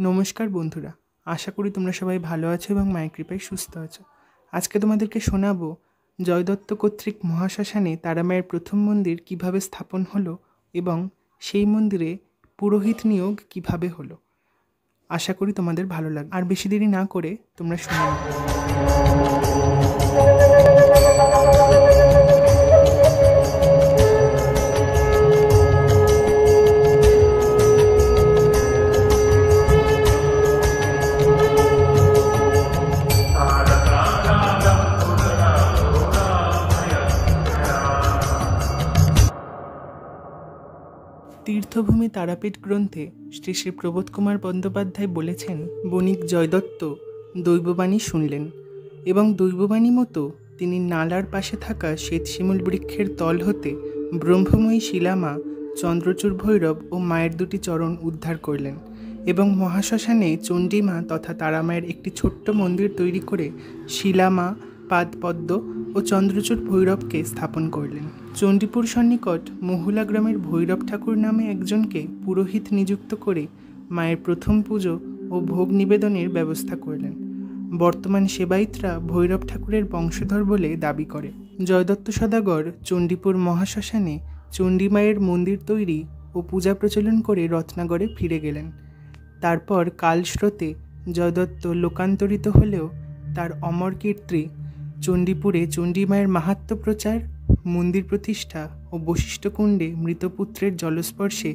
নমস্কার বন্ধুরা, আশা করি তোমরা সবাই ভালো আছো এবং মায়ের কৃপায় সুস্থ আছো। আজকে তোমাদেরকে শোনাবো জয়দত্ত কর্তৃক মহাশ্মশানে তারামায়ের প্রথম মন্দির কিভাবে স্থাপন হলো এবং সেই মন্দিরে পুরোহিত নিয়োগ কিভাবে হলো। আশা করি তোমাদের ভালো লাগবে। আর বেশি দেরি না করে তোমরা শুনে নাও। তীর্থভূমি তারাপীঠ গ্রন্থে শ্রী শ্রী প্রবোধ কুমার বন্দ্যোপাধ্যায় বলেছেন, বণিক জয়দত্ত দৈববাণী শুনলেন এবং দৈববাণী মতো তিনি নালার পাশে থাকা শ্বেতশিমুল বৃক্ষের তল হতে ব্রহ্মময়ী শিলামা, চন্দ্রচূড় ভৈরব ও মায়ের দুটি চরণ উদ্ধার করলেন এবং মহাশ্মশানে চণ্ডীমা তথা তারামায়ের একটি ছোট্ট মন্দির তৈরি করে শিলামা, পাদপদ্ম ও চন্দ্রচূড় ভৈরবকে স্থাপন করলেন। চণ্ডীপুর সন্নিকট মহুলা গ্রামের ভৈরব ঠাকুর নামে একজনকে পুরোহিত নিযুক্ত করে মায়ের প্রথম পুজো ও ভোগ নিবেদনের ব্যবস্থা করলেন। বর্তমান সেবায়িতরা ভৈরব ঠাকুরের বংশধর বলে দাবি করে। জয়দত্ত সদাগর চণ্ডীপুর মহাশ্মশানে চণ্ডীমায়ের মন্দির তৈরি ও পূজা প্রচলন করে রত্নাগড়ে ফিরে গেলেন। তারপর কালস্রোতে জয়দত্ত লোকান্তরিত হলেও তার অমর কীর্তি চণ্ডীপুরে চণ্ডীমায়ের মাহাত্ম্য প্রচার, মন্দির প্রতিষ্ঠা ও বশিষ্ঠকুণ্ডে মৃতপুত্রের জলস্পর্শে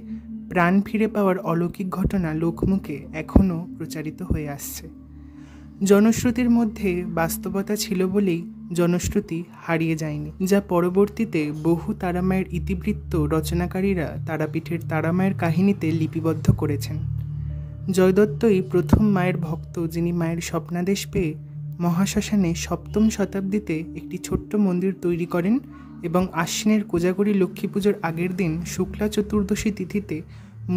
প্রাণ ফিরে পাওয়ার অলৌকিক ঘটনা লোকমুখে এখনও প্রচারিত হয়ে আসছে। জনশ্রুতির মধ্যে বাস্তবতা ছিল বলেই জনশ্রুতি হারিয়ে যায়নি, যা পরবর্তীতে বহু তারামায়ের ইতিবৃত্ত রচনাকারীরা তারাপীঠের তারামায়ের কাহিনীতে লিপিবদ্ধ করেছেন। জয়দত্তই প্রথম মায়ের ভক্ত, যিনি মায়ের স্বপ্নাদেশ পেয়ে মহাশ্মশানে ৭ম শতাব্দীতে একটি ছোট্ট মন্দির তৈরি করেন এবং আশ্বিনের কোজাগরী লক্ষ্মী পুজোর আগের দিন শুক্লা চতুর্দশী তিথিতে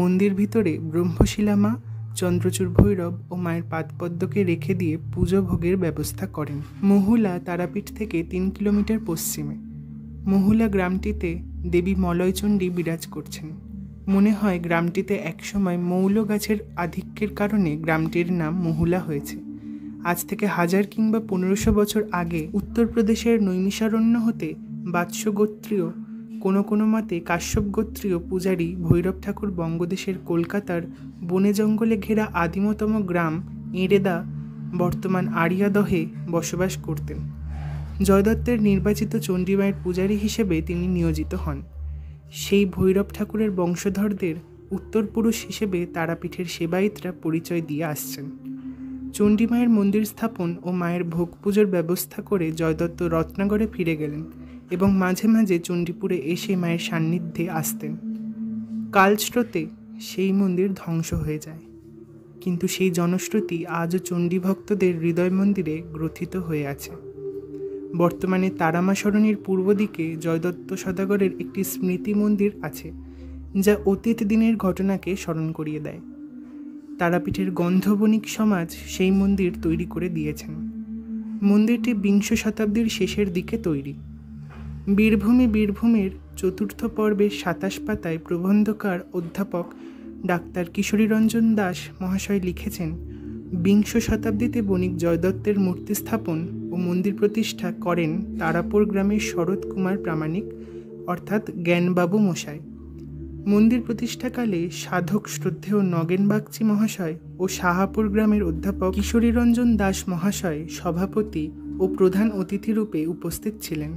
মন্দির ভিতরে ব্রহ্মশিলামা, চন্দ্রচূড় ভৈরব ও মায়ের পাদপদ্মকে রেখে দিয়ে পুজো ভোগের ব্যবস্থা করেন। মহুলা তারাপীঠ থেকে ৩ কিলোমিটার পশ্চিমে। মহুলা গ্রামটিতে দেবী মলয়চণ্ডী বিরাজ করছেন। মনে হয় গ্রামটিতে একসময় মৌল গাছের আধিক্যের কারণে গ্রামটির নাম মহুলা হয়েছে। আজ থেকে 1000 কিংবা 1500 বছর আগে উত্তরপ্রদেশের নৈমিষারণ্য হতে বাৎস গোত্রীয়, কোনো মতে কাশ্যপ গোত্রীয় পূজারী ভৈরব ঠাকুর বঙ্গদেশের কলকাতার বনে জঙ্গলে ঘেরা আদিমতম গ্রাম এঁড়েদা, বর্তমান আড়িয়াদহে বসবাস করতেন। জয়দত্তের নির্বাচিত চণ্ডীমায়ের পূজারী হিসেবে তিনি নিয়োজিত হন। সেই ভৈরব ঠাকুরের বংশধরদের উত্তরপুরুষ হিসেবে তারাপীঠের সেবায়িতরা পরিচয় দিয়ে আসছেন। চণ্ডীমায়ের মন্দির স্থাপন ও মায়ের ভোগ পুজোর ব্যবস্থা করে জয়দত্ত রত্নাগড়ে ফিরে গেলেন এবং মাঝে মাঝে চণ্ডীপুরে এসে মায়ের সান্নিধ্যে আসতেন। কালস্রোতে সেই মন্দির ধ্বংস হয়ে যায়, কিন্তু সেই জনশ্রুতি আজও চণ্ডী ভক্তদের হৃদয় মন্দিরে গ্রথিত হয়ে আছে। বর্তমানে তারামা সরণির পূর্ব দিকে জয়দত্ত সদাগরের একটি স্মৃতি মন্দির আছে, যা অতীত দিনের ঘটনাকে স্মরণ করিয়ে দেয়। তারাপীঠের গন্ধবণিক সমাজ সেই মন্দির তৈরি করে দিয়েছেন। মন্দিরটি 20 শতাব্দীর শেষের দিকে তৈরি। বীরভূমের 4র্থ পর্বের 27 পাতায় প্রবন্ধকার অধ্যাপক ডাক্তার কিশোরীরঞ্জন দাস মহাশয় লিখেছেন, 20 শতাব্দীতে বণিক জয়দত্তের মূর্তি স্থাপন ও মন্দির প্রতিষ্ঠা করেন তারাপুর গ্রামের শরৎ কুমার প্রামাণিক অর্থাৎ জ্ঞানবাবু মশাই। মন্দির প্রতিষ্ঠাকালে সাধক শ্রদ্ধেয় নগেন বাগচি মহাশয় ও সাহাপুর গ্রামের অধ্যাপক কিশোরীরঞ্জন দাস মহাশয় সভাপতি ও প্রধান অতিথি রূপে উপস্থিত ছিলেন।